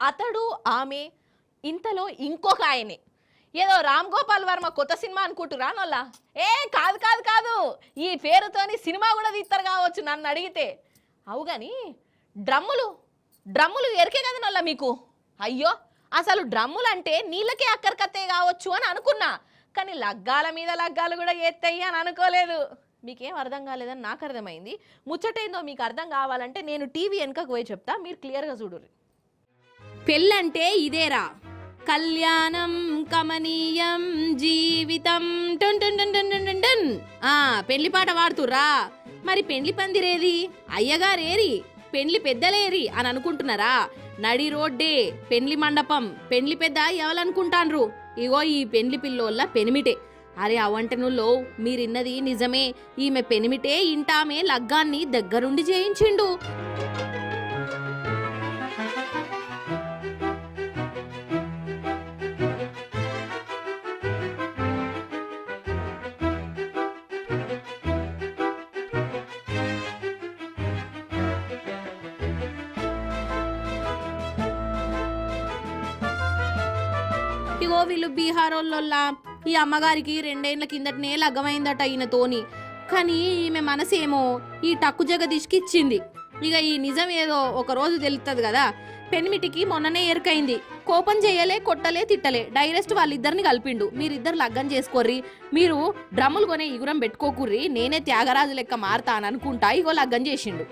అతడు ఆమె ఇంతలో ఇంకొక ఆయనే ఏదో రామ్ గోపాల్ వర్మ కొత్త సినిమా అనుకుంటురా నొల్ల కాదు కాదు కాదు ఈ పేరుతోని సినిమా కూడా తీస్తారు కావచ్చు నన్ను అడిగితే అవు కానీ డ్రమ్ములు డ్రమ్ములు ఎరికే కదా నొల్ల మీకు అయ్యో అసలు డ్రమ్ములు అంటే నీళ్ళకే అక్కరికత్తే కావచ్చు అని అనుకున్నా కానీ లగ్గాల మీద లగ్గాలు కూడా ఎత్తయ్యి అని అనుకోలేదు మీకేం అర్థం కాలేదని నాకు అర్థమైంది ముచ్చటేందో మీకు అర్థం కావాలంటే నేను టీవీ వెనకకు పోయి చెప్తా మీరు క్లియర్గా చూడుర్రి పెళ్ళంటే ఇదేరా కళ్యాణం కమనీయం జీవితం టన్ టన్ టన్ టన్ టన్ టన్. పెళ్లి పాట వాడుతుర్రా మరి పెళ్లి పందిరేది అయ్యగారేరి పెళ్లి పెద్దలేరి అని అనుకుంటున్నారా నడి రోడ్డే పెళ్లి మండపం పెళ్లి పెద్ద ఎవరనుకుంటాన్రు ఇగో ఈ పెళ్లి పిల్లోళ్ళ పెనిమిటే అరే అవంటనుల్లో మీరిన్నది నిజమే ఈమె పెనిమిటే ఇంటామే లగ్గాన్ని దగ్గరుండి చేయించిండు ఇగో వీళ్ళు బీహార్ వాళ్ళ ఈ అమ్మగారికి 2 ఏళ్ల కిందటనే లగ్గమైందట ఈయనతోని కానీ ఈమె మనసేమో ఈ టక్కు జగదీష్కి ఇచ్చింది ఇక ఈ నిజం ఏదో ఒక రోజు తెలుస్తుంది కదా పెనిమిటికి మొన్ననే ఎరుకైంది కోపం చేయలే కొట్టలే తిట్టలే డైరెక్ట్ వాళ్ళిద్దరిని కలిపిండు మీరిద్దరు లగ్గం చేసుకోర్రి మీరు డ్రమ్ములు కొనే ఇగురం పెట్టుకోకుర్రి నేనే త్యాగరాజు లెక్క మారతా అని అనుకుంటా ఇగో లగ్గం చేసిండు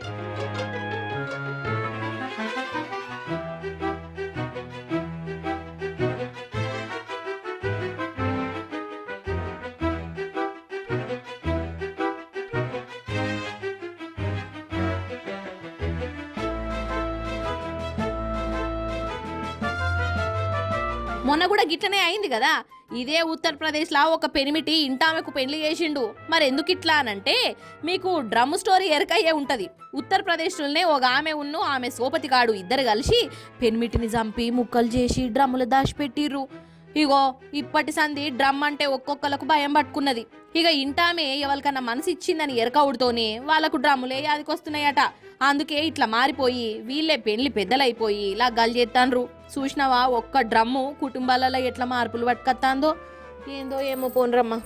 మొన్న కూడా గిట్లనే అయింది కదా ఇదే ఉత్తరప్రదేశ్లో ఒక పెనిమిటి ఇంటామెకు పెళ్లి చేసిండు మరి ఎందుకు ఇట్లా అనంటే మీకు డ్రమ్ స్టోరీ ఎరకయ్యే ఉంటది ఉత్తరప్రదేశ్లోనే ఒక ఆమె ఆమె సోపతిగాడు ఇద్దరు కలిసి పెనిమిటిని చంపి ముక్కలు చేసి డ్రమ్ములు దాచిపెట్టిర్రు ఇగో ఇప్పటి సంది డ్రమ్ అంటే ఒక్కొక్కలకు భయం పట్టుకున్నది ఇక ఇంటామే ఎవరికన్నా మనసు ఇచ్చిందని ఎరకవుడుతోనే వాళ్ళకు డ్రమ్ములే యాదికొస్తున్నాయట అందుకే ఇట్లా మారిపోయి వీళ్ళే పెళ్లి పెద్దలైపోయి ఇలా గల్ చేస్తాన్రు చూసినావా ఒక్క డ్రమ్ము కుటుంబాలలో ఎట్లా మార్పులు పట్టుకొస్తాందో ఏందో ఏమో పోన్రమ్మా